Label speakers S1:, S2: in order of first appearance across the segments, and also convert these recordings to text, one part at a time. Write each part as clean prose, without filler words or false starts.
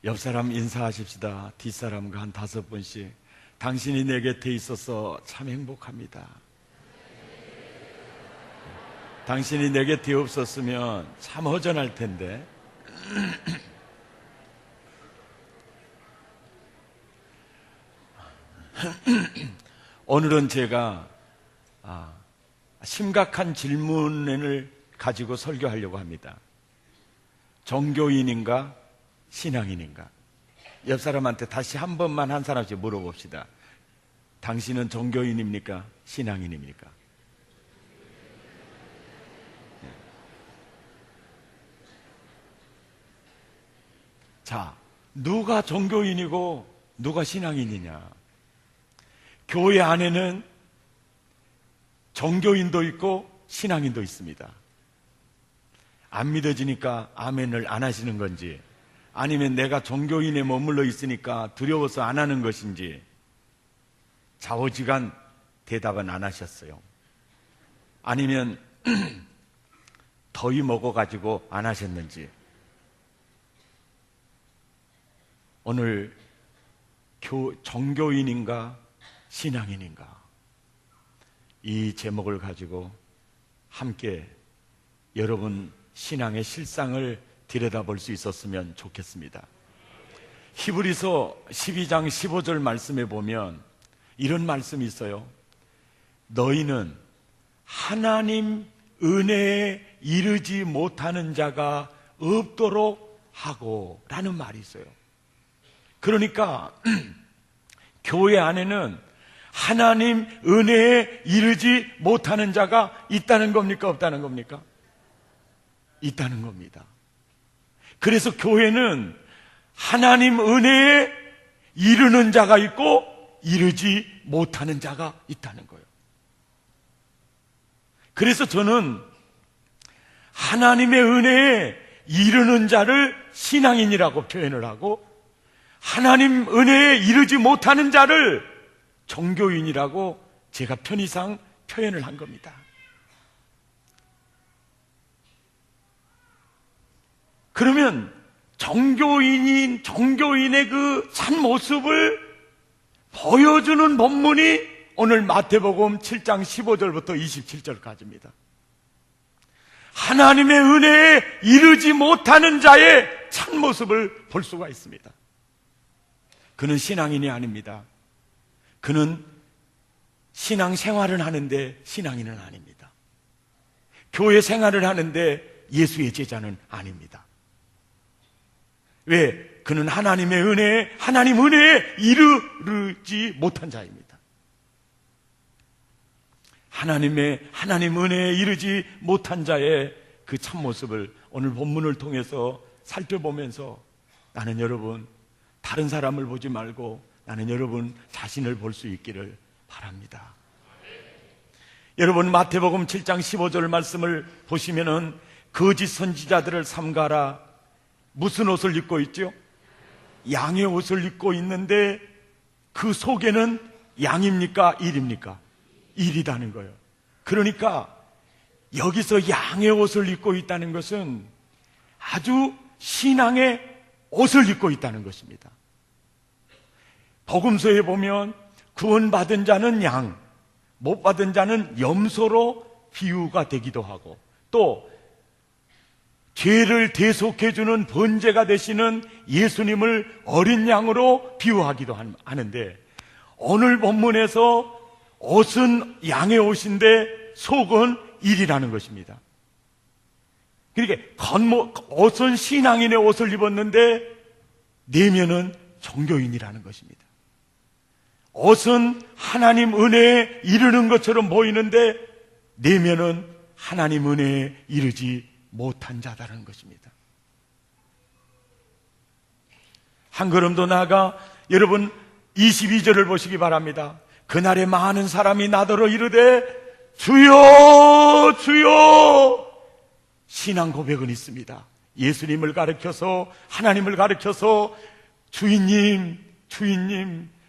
S1: 옆 사람 인사하십시다. 뒷사람과 한 5번씩. 당신이 내 곁에 있어서 참 행복합니다. 당신이 내 곁에 없었으면 참 허전할 텐데. 오늘은 제가 심각한 질문을 가지고 설교하려고 합니다. 종교인인가 신앙인인가? 옆 사람한테 다시 한 번만 한 사람씩 물어봅시다. 당신은 종교인입니까? 신앙인입니까? 자, 누가 종교인이고 누가 신앙인이냐? 교회 안에는 종교인도 있고 신앙인도 있습니다. 안 믿어지니까 아멘을 안 하시는 건지, 아니면 내가 종교인에 머물러 있으니까 두려워서 안 하는 것인지 좌우지간 대답은 안 하셨어요. 아니면 더위 먹어가지고 안 하셨는지. 오늘 종교인인가 신앙인인가, 이 제목을 가지고 함께 여러분 신앙의 실상을 들여다볼 수 있었으면 좋겠습니다. 히브리서 12장 15절 말씀에 보면 이런 말씀이 있어요. 너희는 하나님 은혜에 이르지 못하는 자가 없도록 하고 라는 말이 있어요. 그러니까 교회 안에는 하나님 은혜에 이르지 못하는 자가 있다는 겁니까? 없다는 겁니까? 있다는 겁니다. 그래서 교회는 하나님 은혜에 이르는 자가 있고 이르지 못하는 자가 있다는 거예요. 그래서 저는 하나님의 은혜에 이르는 자를 신앙인이라고 표현을 하고, 하나님 은혜에 이르지 못하는 자를 종교인이라고 제가 편의상 표현을 한 겁니다. 그러면 종교인의 그 참 모습을 보여주는 본문이 오늘 마태복음 7장 15절부터 27절까지입니다. 하나님의 은혜에 이르지 못하는 자의 참 모습을 볼 수가 있습니다. 그는 신앙인이 아닙니다. 그는 신앙 생활을 하는데 신앙인은 아닙니다. 교회 생활을 하는데 예수의 제자는 아닙니다. 왜? 그는 하나님 은혜에 이르지 못한 자입니다. 하나님 은혜에 이르지 못한 자의 그 참모습을 오늘 본문을 통해서 살펴보면서 나는 여러분, 다른 사람을 보지 말고 나는 여러분 자신을 볼 수 있기를 바랍니다. 여러분, 마태복음 7장 15절 말씀을 보시면은 거짓 선지자들을 삼가라. 무슨 옷을 입고 있죠? 양의 옷을 입고 있는데 그 속에는 양입니까? 일입니까? 일이라는 거예요. 그러니까 여기서 양의 옷을 입고 있다는 것은 아주 신앙의 옷을 입고 있다는 것입니다. 복음서에 보면 구원받은 자는 양, 못 받은 자는 염소로 비유가 되기도 하고, 또 죄를 대속해주는 번제가 되시는 예수님을 어린 양으로 비유하기도 하는데, 오늘 본문에서 옷은 양의 옷인데 속은 일이라는 것입니다. 그러니까 옷은 신앙인의 옷을 입었는데 내면은 종교인이라는 것입니다. 옷은 하나님 은혜에 이르는 것처럼 보이는데 내면은 하나님 은혜에 이르지 못한 자다라는 것입니다. 한 걸음 더 나아가 여러분 22절을 보시기 바랍니다. 그날에 많은 사람이 나더러 이르되 주여 주여. 신앙 고백은 있습니다. 예수님을 가르쳐서, 하나님을 가르쳐서 주인님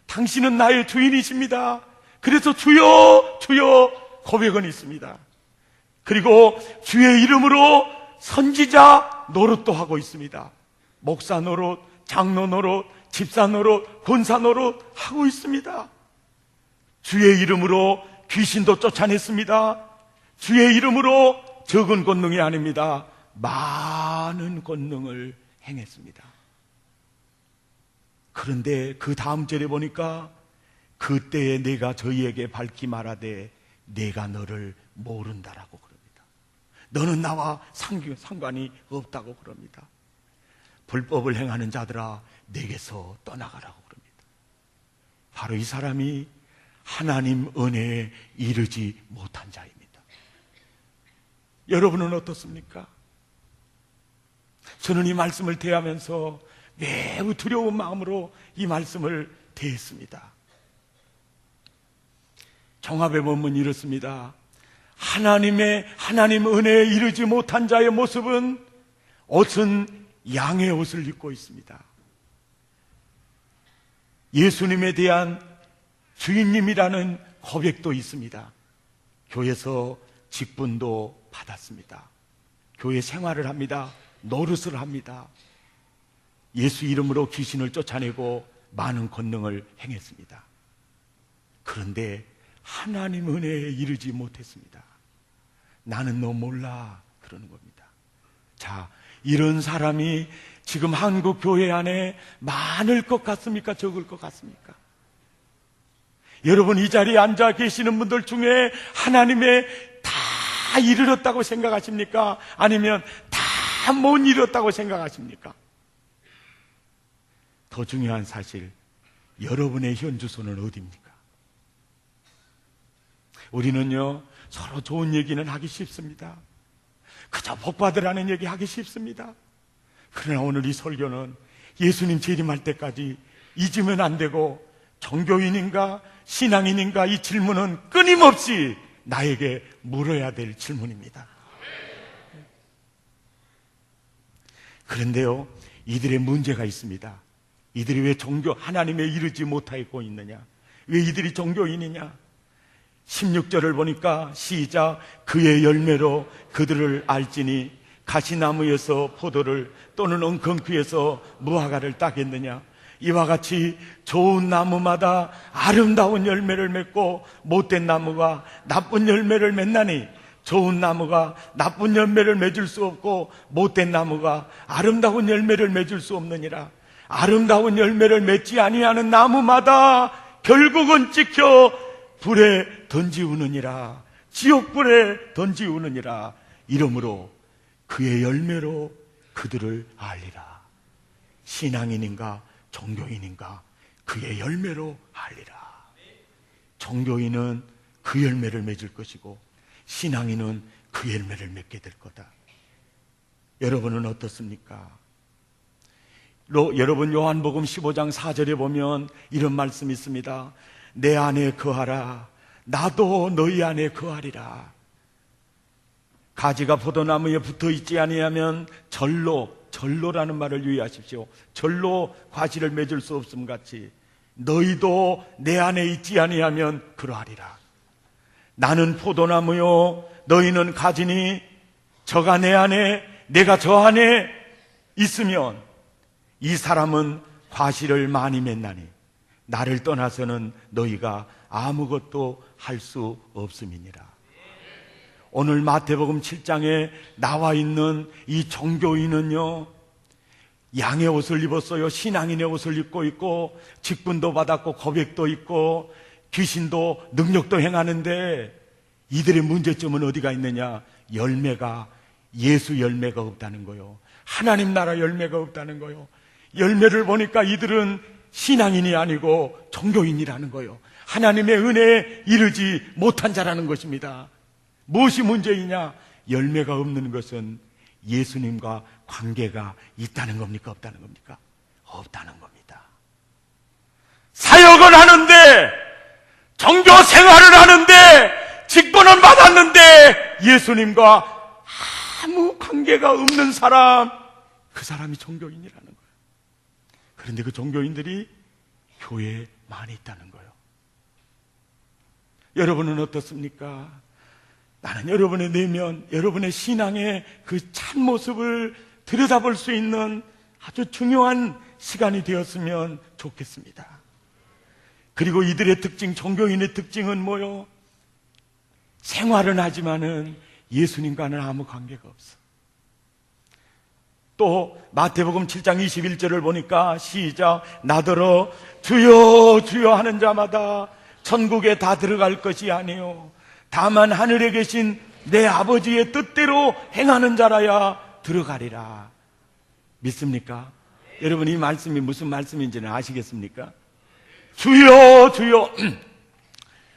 S1: 당신은 나의 주인이십니다. 그래서 주여 주여 고백은 있습니다. 그리고 주의 이름으로 선지자 노릇도 하고 있습니다. 목사 노릇, 장로 노릇, 집사 노릇, 권사 노릇 하고 있습니다. 주의 이름으로 귀신도 쫓아냈습니다. 주의 이름으로 적은 권능이 아닙니다. 많은 권능을 행했습니다. 그런데 그 다음 절에 보니까 그때에 내가 저희에게 밝히 말하되 내가 너를 모른다라고 그럽니다. 너는 나와 상관이 없다고 그럽니다. 불법을 행하는 자들아 내게서 떠나가라고 그럽니다. 바로 이 사람이 하나님 은혜에 이르지 못한 자입니다. 여러분은 어떻습니까? 저는 이 말씀을 대하면서 매우 두려운 마음으로 이 말씀을 대했습니다. 종합의 본문이 이렇습니다. 하나님 은혜에 이르지 못한 자의 모습은 옷은 양의 옷을 입고 있습니다. 예수님에 대한 주인님이라는 고백도 있습니다. 교회에서 직분도 받았습니다. 교회 생활을 합니다. 노릇을 합니다. 예수 이름으로 귀신을 쫓아내고 많은 권능을 행했습니다. 그런데 하나님 은혜에 이르지 못했습니다. 나는 너 몰라 그러는 겁니다. 자, 이런 사람이 지금 한국 교회 안에 많을 것 같습니까? 적을 것 같습니까? 여러분 이 자리에 앉아 계시는 분들 중에 하나님의 다 이르렀다고 생각하십니까? 아니면 다 못 이뤘다고 생각하십니까? 더 중요한 사실, 여러분의 현 주소는 어디입니까? 우리는요 서로 좋은 얘기는 하기 쉽습니다. 그저 복 받으라는 얘기 하기 쉽습니다. 그러나 오늘 이 설교는 예수님 재림할 때까지 잊으면 안 되고, 종교인인가 신앙인인가 이 질문은 끊임없이 나에게 물어야 될 질문입니다. 그런데요 이들의 문제가 있습니다. 이들이 왜 하나님에 이르지 못하고 있느냐? 왜 이들이 종교인이냐? 16절을 보니까 시작, 그의 열매로 그들을 알지니 가시나무에서 포도를 또는 엉겅퀴에서 무화과를 따겠느냐? 이와 같이 좋은 나무마다 아름다운 열매를 맺고 못된 나무가 나쁜 열매를 맺나니, 좋은 나무가 나쁜 열매를 맺을 수 없고 못된 나무가 아름다운 열매를 맺을 수 없느니라. 아름다운 열매를 맺지 아니하는 나무마다 결국은 찍혀 불에 던지우느니라. 지옥불에 던지우느니라. 이러므로 그의 열매로 그들을 알리라. 신앙인인가 종교인인가 그의 열매로 알리라. 종교인은 그 열매를 맺을 것이고 신앙인은 그 열매를 맺게 될 거다. 여러분은 어떻습니까? 여러분 요한복음 15장 4절에 보면 이런 말씀이 있습니다. 내 안에 거하라. 나도 너희 안에 거하리라. 가지가 포도나무에 붙어 있지 아니하면 절로라는 말을 유의하십시오. 절로 과실을 맺을 수 없음 같이 너희도 내 안에 있지 아니하면 그러하리라. 나는 포도나무요 너희는 가지니 저가 내 안에 내가 저 안에 있으면 이 사람은 과실을 많이 맺나니 나를 떠나서는 너희가 아무것도 할 수 없음이니라. 오늘 마태복음 7장에 나와 있는 이 종교인은요 양의 옷을 입었어요. 신앙인의 옷을 입고 있고 직분도 받았고 고백도 있고 귀신도 능력도 행하는데 이들의 문제점은 어디가 있느냐? 예수 열매가 없다는 거요. 하나님 나라 열매가 없다는 거요. 열매를 보니까 이들은 신앙인이 아니고 종교인이라는 거요. 하나님의 은혜에 이르지 못한 자라는 것입니다. 무엇이 문제이냐? 열매가 없는 것은 예수님과 관계가 있다는 겁니까? 없다는 겁니까? 없다는 겁니다. 사역을 하는데, 종교 생활을 하는데, 직분은 받았는데 예수님과 아무 관계가 없는 사람, 그 사람이 종교인이라는 거예요. 그런데 그 종교인들이 교회에 많이 있다는 거예요. 여러분은 어떻습니까? 나는 여러분의 내면, 여러분의 신앙의 그 참모습을 들여다볼 수 있는 아주 중요한 시간이 되었으면 좋겠습니다. 그리고 이들의 특징, 종교인의 특징은 뭐요? 생활은 하지만은 예수님과는 아무 관계가 없어. 또 마태복음 7장 21절을 보니까 시작, 나더러 주여 주여 하는 자마다 천국에 다 들어갈 것이 아니요 다만 하늘에 계신 내 아버지의 뜻대로 행하는 자라야 들어가리라. 믿습니까? 여러분, 이 말씀이 무슨 말씀인지는 아시겠습니까? 주여 주여,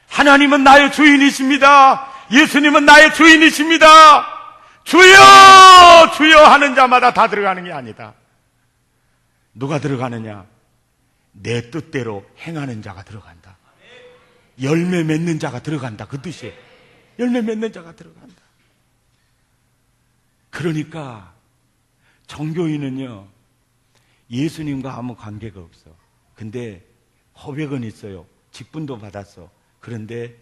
S1: 하나님은 나의 주인이십니다. 예수님은 나의 주인이십니다. 주여 주여 하는 자마다 다 들어가는 게 아니다. 누가 들어가느냐? 내 뜻대로 행하는 자가 들어간다. 열매 맺는 자가 들어간다, 그 뜻이에요. 열매 맺는 자가 들어간다. 그러니까 종교인은요, 예수님과 아무 관계가 없어. 근데 고백은 있어요. 직분도 받았어. 그런데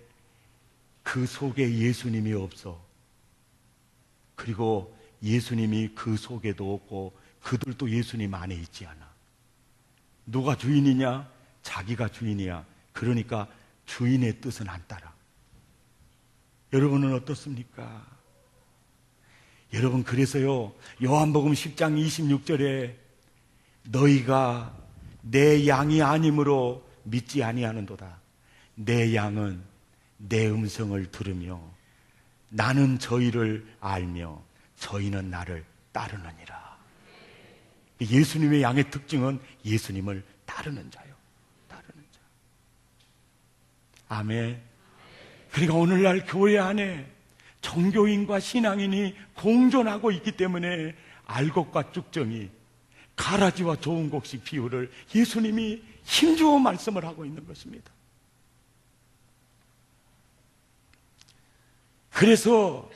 S1: 그 속에 예수님이 없어. 그리고 예수님이 그 속에도 없고 그들도 예수님 안에 있지 않아. 누가 주인이냐? 자기가 주인이야. 그러니까 주인의 뜻은 안 따라. 여러분은 어떻습니까? 여러분, 그래서요, 요한복음 10장 26절에 너희가 내 양이 아니므로 믿지 아니하는도다. 내 양은 내 음성을 들으며 나는 저희를 알며 저희는 나를 따르느니라. 예수님의 양의 특징은 예수님을 따르는 자요. 따르는 자. 아멘. 그러니까 오늘날 교회 안에 종교인과 신앙인이 공존하고 있기 때문에 알곡과 쭉정이 가라지와 좋은 곡식 비유를 예수님이 힘주어 말씀을 하고 있는 것입니다. 그래서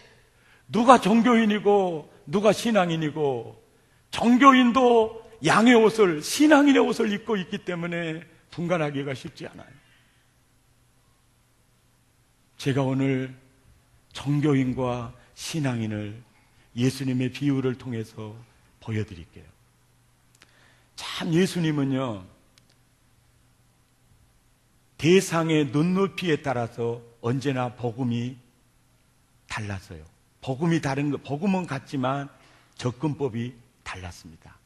S1: 누가 종교인이고 누가 신앙인이고, 종교인도 양의 옷을, 신앙인의 옷을 입고 있기 때문에 분간하기가 쉽지 않아요. 제가 오늘 종교인과 신앙인을 예수님의 비유를 통해서 보여드릴게요. 참, 예수님은요, 대상의 눈높이에 따라서 언제나 복음이 달랐어요. 복음이 다른 거, 복음은 같지만 접근법이 달랐습니다.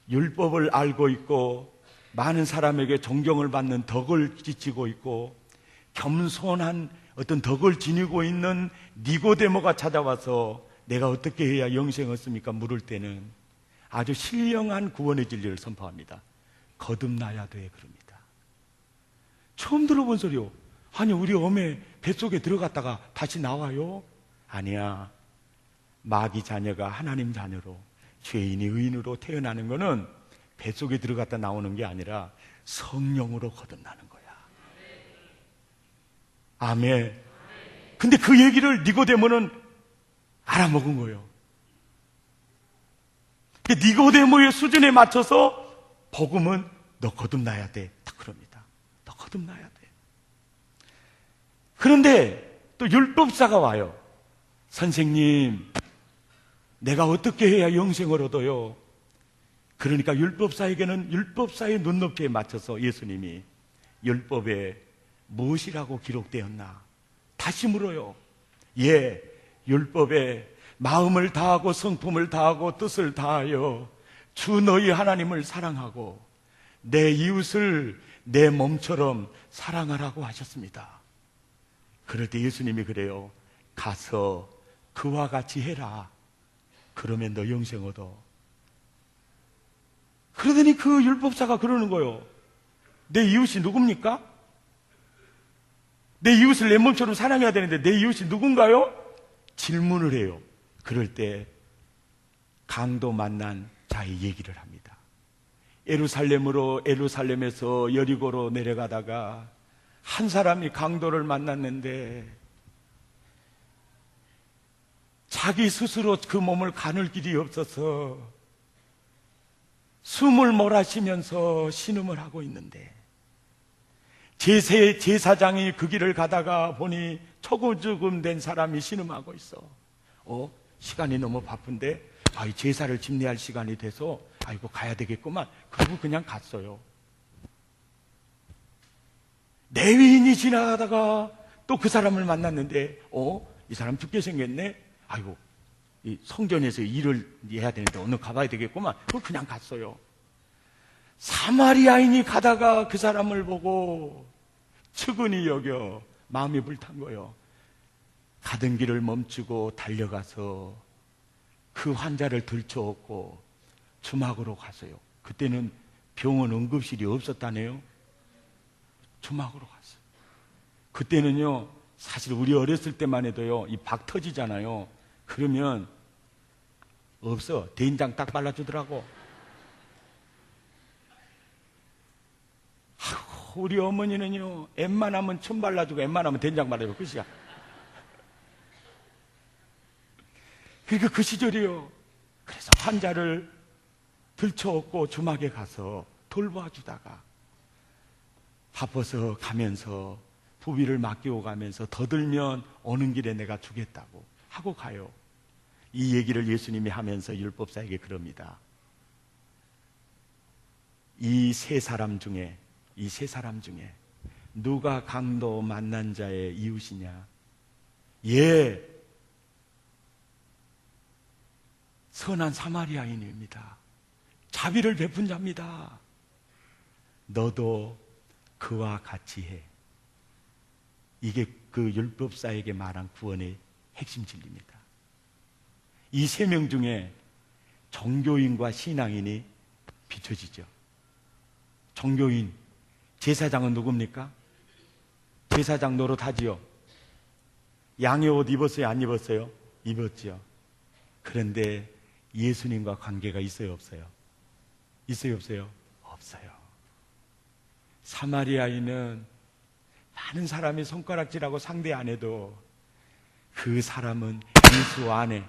S1: 율법을 알고 있고 많은 사람에게 존경을 받는 덕을 지치고 있고 겸손한 어떤 덕을 지니고 있는 니고데모가 찾아와서 내가 어떻게 해야 영생을 얻습니까? 물을 때는 아주 신령한 구원의 진리를 선포합니다. 거듭나야 돼, 그럽니다. 처음 들어본 소리요. 아니, 우리 어메 뱃속에 들어갔다가 다시 나와요? 아니야. 마귀 자녀가 하나님 자녀로, 죄인이 의인으로 태어나는 거는 뱃속에 들어갔다 나오는 게 아니라 성령으로 거듭나는 거야. 아멘. 근데 그 얘기를 니고데모는 알아먹은 거예요. 니고데모의 수준에 맞춰서 복음은 너 거듭나야 돼, 딱 그럽니다. 너 거듭나야 돼. 그런데 또 율법사가 와요. 선생님, 내가 어떻게 해야 영생을 얻어요? 그러니까 율법사에게는 율법사의 눈높이에 맞춰서 예수님이 율법에 무엇이라고 기록되었나? 다시 물어요. 예, 율법에 마음을 다하고 성품을 다하고 뜻을 다하여 주 너희 하나님을 사랑하고 내 이웃을 내 몸처럼 사랑하라고 하셨습니다. 그럴 때 예수님이 그래요. 가서 그와 같이 해라. 그러면 너 영생 얻어. 그러더니 그 율법사가 그러는 거예요. 내 이웃이 누굽니까? 내 이웃을 내 몸처럼 사랑해야 되는데 내 이웃이 누군가요? 질문을 해요. 그럴 때 강도 만난 자의 얘기를 합니다. 에루살렘에서 여리고로 내려가다가 한 사람이 강도를 만났는데 자기 스스로 그 몸을 가눌 길이 없어서 숨을 몰아쉬면서 신음을 하고 있는데 제사장이 그 길을 가다가 보니 초고죽음 된 사람이 신음하고 있어. 시간이 너무 바쁜데 이 제사를 집례할 시간이 돼서 아이고 가야 되겠구만. 그리고 그냥 갔어요. 레위인이 지나가다가 또 그 사람을 만났는데 이 사람 죽게 생겼네. 아이고 이 성전에서 일을 해야 되는데 오늘 가봐야 되겠구만. 그냥 갔어요. 사마리아인이 가다가 그 사람을 보고 측은히 여겨 마음이 불탄 거예요. 가던 길을 멈추고 달려가서 그 환자를 들쳐업고 주막으로 갔어요. 그때는 병원 응급실이 없었다네요. 주막으로 갔어요. 그때는요, 사실 우리 어렸을 때만 해도요, 이 박 터지잖아요. 그러면 없어. 된장 딱 발라주더라고. 우리 어머니는요, 웬만하면 침 발라주고 웬만하면 된장 발라주고 끝이야. 그러니까 그 시절이요. 그래서 환자를 들쳐업고 주막에 가서 돌봐주다가 바빠서 가면서 부비를 맡기고 가면서 더 들면 오는 길에 내가 주겠다고 하고 가요. 이 얘기를 예수님이 하면서 율법사에게 그럽니다. 이 세 사람 중에 누가 강도 만난 자의 이웃이냐? 선한 사마리아인입니다. 자비를 베푼 자입니다. 너도 그와 같이 해. 이게 그 율법사에게 말한 구원의 핵심 진리입니다. 이 세 명 중에 종교인과 신앙인이 비춰지죠. 종교인, 제사장은 누굽니까? 제사장 노릇하지요. 양의 옷 입었어요? 안 입었어요? 입었죠. 그런데 예수님과 관계가 있어요? 없어요? 있어요? 없어요? 없어요. 사마리아인은 많은 사람이 손가락질하고 상대 안 해도 그 사람은 예수 안에,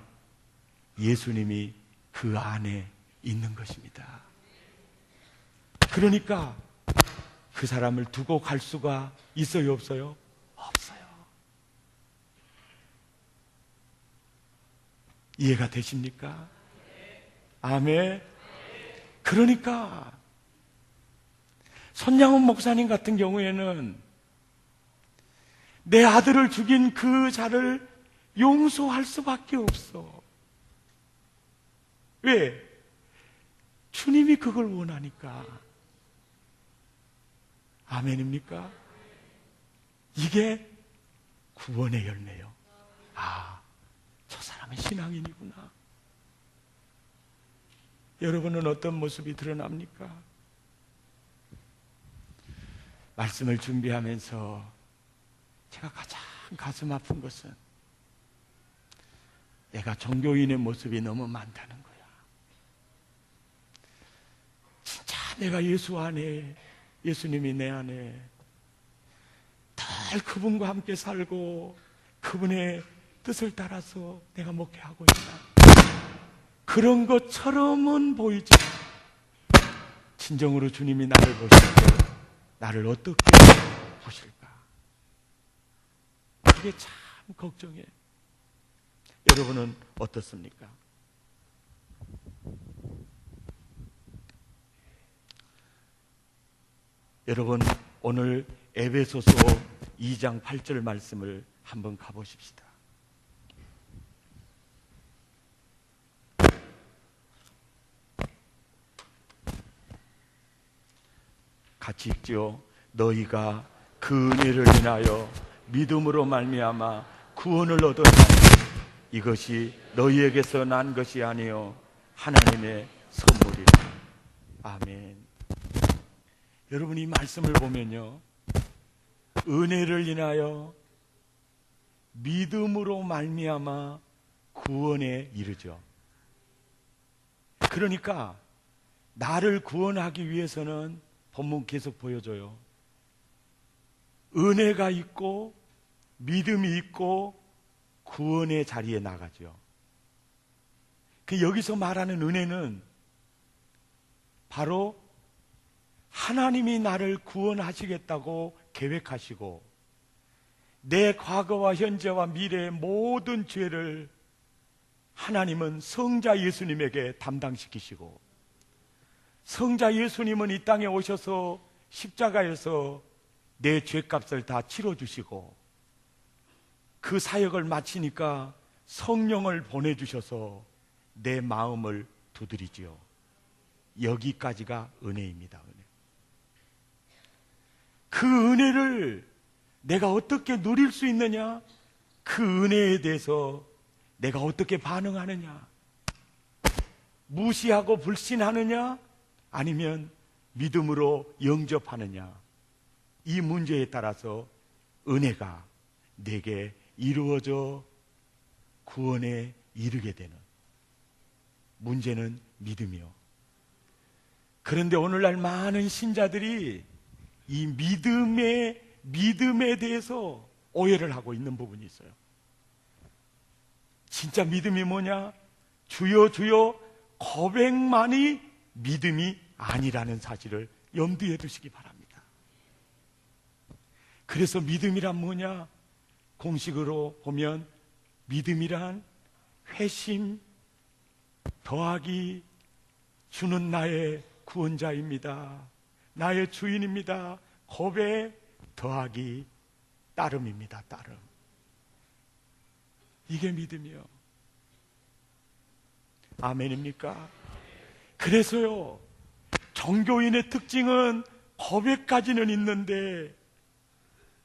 S1: 예수님이 그 안에 있는 것입니다. 그러니까 그 사람을 두고 갈 수가 있어요? 없어요? 없어요. 이해가 되십니까? 아멘. 그러니까 손양훈 목사님 같은 경우에는 내 아들을 죽인 그 자를 용서할 수밖에 없어. 왜? 주님이 그걸 원하니까. 아멘입니까? 이게 구원의 열매요. 저 사람은 신앙인이구나. 여러분은 어떤 모습이 드러납니까? 말씀을 준비하면서 제가 가장 가슴 아픈 것은 내가 종교인의 모습이 너무 많다는 거야. 진짜 내가 예수 안에, 예수님이 내 안에 늘 그분과 함께 살고 그분의 뜻을 따라서 내가 목회하고 있다. 그런 것처럼은 보이지. 진정으로 주님이 나를 보실 때 나를 어떻게 보실까? 이게 참 걱정해. 여러분은 어떻습니까? 여러분, 오늘 에베소서 2장 8절 말씀을 한번 가보십시다. 같이 읽죠. 너희가 그 은혜를 인하여 믿음으로 말미암아 구원을 얻었나니 이것이 너희에게서 난 것이 아니요 하나님의 선물이라. 아멘. 여러분, 이 말씀을 보면요, 은혜를 인하여 믿음으로 말미암아 구원에 이르죠. 그러니까 나를 구원하기 위해서는 본문 계속 보여줘요. 은혜가 있고 믿음이 있고 구원의 자리에 나가죠. 그 여기서 말하는 은혜는 바로 하나님이 나를 구원하시겠다고 계획하시고 내 과거와 현재와 미래의 모든 죄를 하나님은 성자 예수님에게 담당시키시고, 성자 예수님은 이 땅에 오셔서 십자가에서 내 죄값을 다 치러주시고, 그 사역을 마치니까 성령을 보내주셔서 내 마음을 두드리지요. 여기까지가 은혜입니다. 은혜. 그 은혜를 내가 어떻게 누릴 수 있느냐? 그 은혜에 대해서 내가 어떻게 반응하느냐? 무시하고 불신하느냐? 아니면 믿음으로 영접하느냐? 이 문제에 따라서 은혜가 내게 이루어져 구원에 이르게 되는, 문제는 믿음이요. 그런데 오늘날 많은 신자들이 이 믿음에 대해서 오해를 하고 있는 부분이 있어요. 진짜 믿음이 뭐냐? 주여 주여 고백만이 믿음이 아니라는 사실을 염두에 두시기 바랍니다. 그래서 믿음이란 뭐냐? 공식으로 보면 믿음이란 회심 더하기 주는 나의 구원자입니다, 나의 주인입니다, 고백 더하기 따름입니다. 따름. 이게 믿음이요. 아멘입니까? 그래서요, 종교인의 특징은 고백까지는 있는데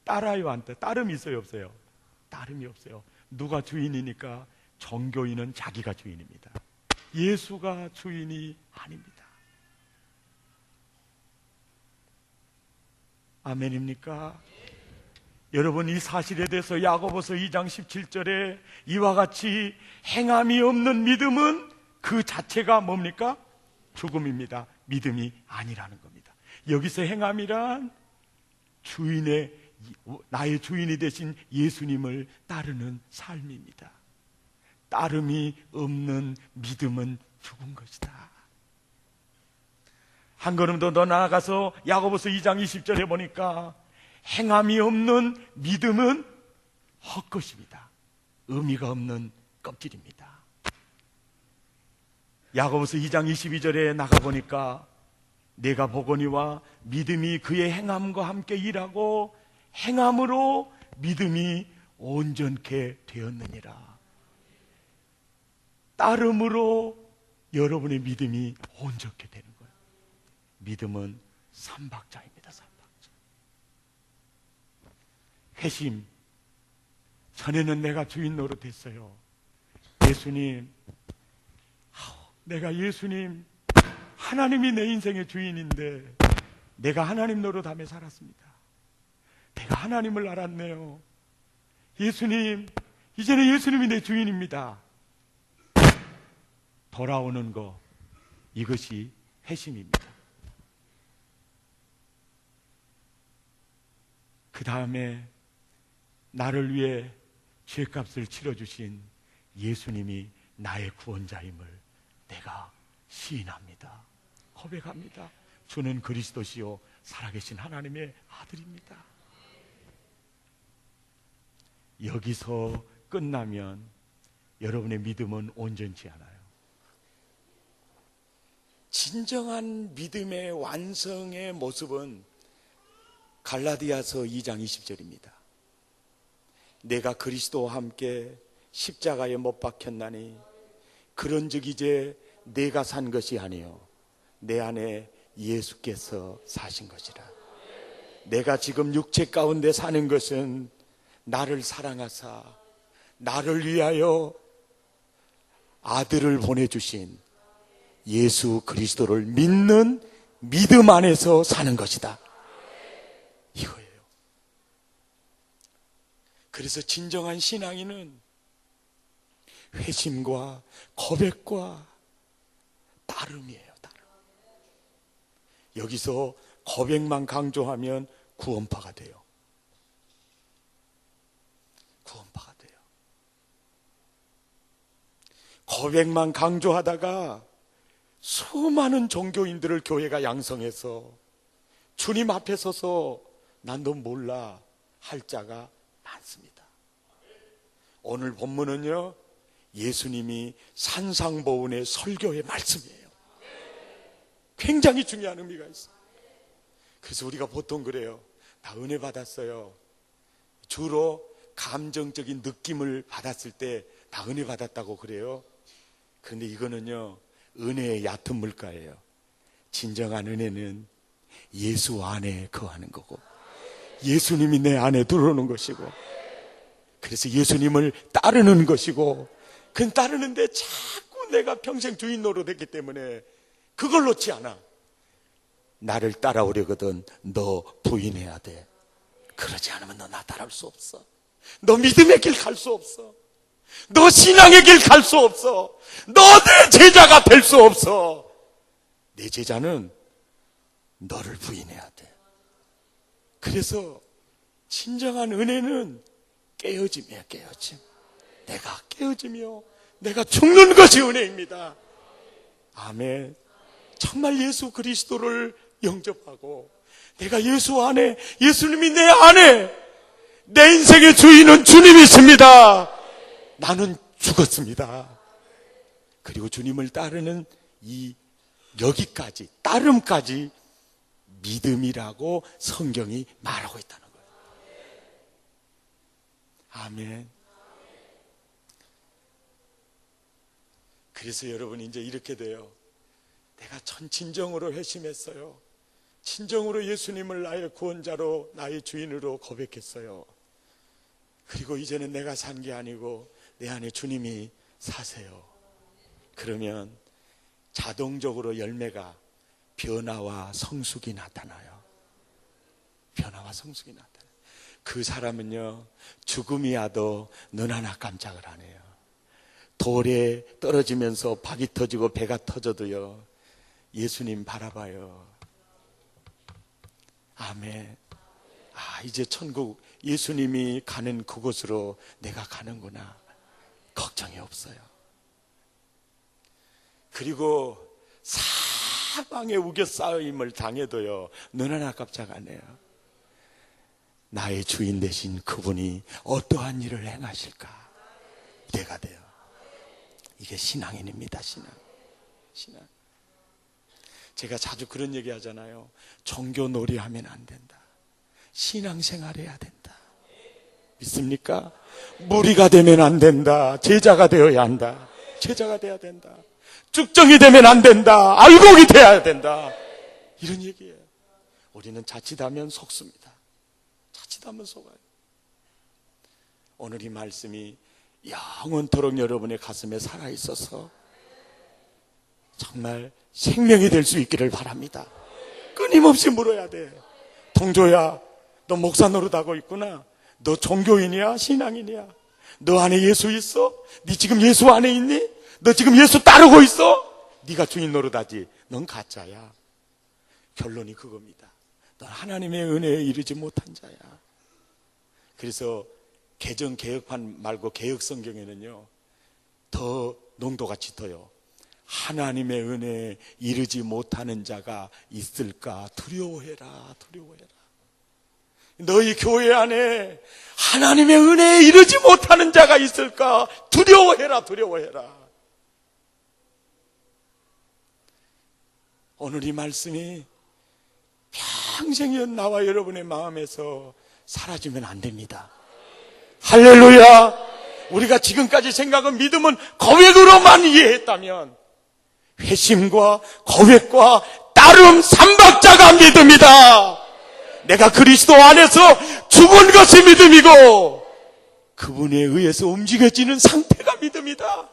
S1: 따라요한테 따름이 있어요, 없어요? 따름이 없어요. 누가 주인이니까? 종교인은 자기가 주인입니다. 예수가 주인이 아닙니다. 아멘입니까? 여러분, 이 사실에 대해서 야고보서 2장 17절에 이와 같이 행함이 없는 믿음은 그 자체가 뭡니까? 죽음입니다. 믿음이 아니라는 겁니다. 여기서 행함이란 나의 주인이 되신 예수님을 따르는 삶입니다. 따름이 없는 믿음은 죽은 것이다. 한 걸음 더 나아가서 야고보서 2장 20절에 보니까 행함이 없는 믿음은 헛것입니다. 의미가 없는 껍질입니다. 야고보서 2장 22절에 나가보니까 내가 보거니와 믿음이 그의 행함과 함께 일하고 행함으로 믿음이 온전케 되었느니라. 따름으로 여러분의 믿음이 온전케 되는 거예요. 믿음은 삼박자입니다. 삼박자. 회심. 전에는 내가 주인 노릇했어요. 예수님, 내가 예수님, 하나님이 내 인생의 주인인데 내가 하나님 노릇하며 살았습니다. 내가 하나님을 알았네요. 예수님, 이제는 예수님이 내 주인입니다. 돌아오는 거, 이것이 회심입니다. 그 다음에 나를 위해 죄값을 치러주신 예수님이 나의 구원자임을 내가 시인합니다. 고백합니다. 주는 그리스도시요 살아계신 하나님의 아들입니다. 여기서 끝나면 여러분의 믿음은 온전치 않아요. 진정한 믿음의 완성의 모습은 갈라디아서 2장 20절입니다. 내가 그리스도와 함께 십자가에 못 박혔나니 그런즉 이제 내가 산 것이 아니요 내 안에 예수께서 사신 것이라. 내가 지금 육체 가운데 사는 것은 나를 사랑하사 나를 위하여 아들을 보내주신 예수 그리스도를 믿는 믿음 안에서 사는 것이다. 이거예요. 그래서 진정한 신앙인은 회심과 고백과 따름이에요. 따름. 여기서 고백만 강조하면 구원파가 돼요. 구원파가 돼요. 고백만 강조하다가 수많은 종교인들을 교회가 양성해서 주님 앞에 서서 난 너 몰라 할 자가 많습니다. 오늘 본문은요, 예수님이 산상보훈의 설교의 말씀이에요. 굉장히 중요한 의미가 있어요. 그래서 우리가 보통 그래요. 나 은혜 받았어요. 주로 감정적인 느낌을 받았을 때 나 은혜 받았다고 그래요. 그런데 이거는요, 은혜의 얕은 물가예요. 진정한 은혜는 예수 안에 거하는 거고, 예수님이 내 안에 들어오는 것이고, 그래서 예수님을 따르는 것이고, 그건 따르는데 자꾸 내가 평생 주인 노릇했기 때문에 그걸 놓지 않아. 나를 따라오려거든 너 부인해야 돼. 그러지 않으면 너 나 따라올 수 없어. 너 믿음의 길 갈 수 없어. 너 신앙의 길 갈 수 없어. 너 내 제자가 될 수 없어. 내 제자는 너를 부인해야 돼. 그래서 진정한 은혜는 깨어짐이야, 깨어짐. 내가 깨어지며 내가 죽는 것이 은혜입니다. 아멘. 정말 예수 그리스도를 영접하고 내가 예수 안에, 예수님이 내 안에, 내 인생의 주인은 주님이십니다. 나는 죽었습니다. 그리고 주님을 따르는 이 여기까지, 따름까지 믿음이라고 성경이 말하고 있다는 거예요. 아멘. 그래서 여러분 이제 이렇게 돼요. 내가 진정으로 회심했어요. 진정으로 예수님을 나의 구원자로, 나의 주인으로 고백했어요. 그리고 이제는 내가 산 게 아니고 내 안에 주님이 사세요. 그러면 자동적으로 열매가 변화와 성숙이 나타나요. 변화와 성숙이 나타나요. 그 사람은요, 죽음이 와도 눈 하나 깜짝을 안 해요. 돌에 떨어지면서 박이 터지고 배가 터져도요, 예수님 바라봐요. 아멘. 아, 이제 천국, 예수님이 가는 그곳으로 내가 가는구나. 걱정이 없어요. 그리고 사방에 우겨싸임을 당해도요, 눈 하나 깜짝 안 해요. 나의 주인 되신 그분이 어떠한 일을 행하실까? 기대가 돼요. 이게 신앙인입니다. 신앙. 제가 자주 그런 얘기 하잖아요. 종교 놀이하면 안 된다. 신앙생활 해야 된다. 믿습니까? 무리가 되면 안 된다. 제자가 되어야 한다. 제자가 돼야 된다. 쭉정이 되면 안 된다. 알곡이 돼야 된다. 이런 얘기예요. 우리는 자칫하면 속습니다. 자칫하면 속아요. 오늘 이 말씀이 영원토록 여러분의 가슴에 살아있어서 정말 생명이 될 수 있기를 바랍니다. 끊임없이 물어야 돼. 동조야, 너 목사 노릇하고 있구나. 너 종교인이야? 신앙인이야? 너 안에 예수 있어? 네 지금 예수 안에 있니? 너 지금 예수 따르고 있어? 네가 주인 노릇하지. 넌 가짜야. 결론이 그겁니다. 넌 하나님의 은혜에 이르지 못한 자야. 그래서 개정 개혁판 말고 개혁 성경에는요, 더 농도가 짙어요. 하나님의 은혜에 이르지 못하는 자가 있을까? 두려워해라, 두려워해라. 너희 교회 안에 하나님의 은혜에 이르지 못하는 자가 있을까? 두려워해라, 두려워해라. 오늘 이 말씀이 평생 나와 여러분의 마음에서 사라지면 안 됩니다. 할렐루야. 우리가 지금까지 생각은, 믿음은 고백으로만 이해했다면 회심과 고백과 따름 삼박자가 믿음이다. 내가 그리스도 안에서 죽은 것이 믿음이고 그분에 의해서 움직여지는 상태가 믿음이다.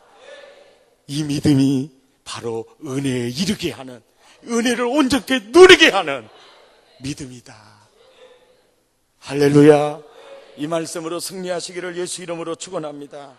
S1: 이 믿음이 바로 은혜에 이르게 하는, 은혜를 온전히 누리게 하는 믿음이다. 할렐루야. 이 말씀으로 승리하시기를 예수 이름으로 축원합니다.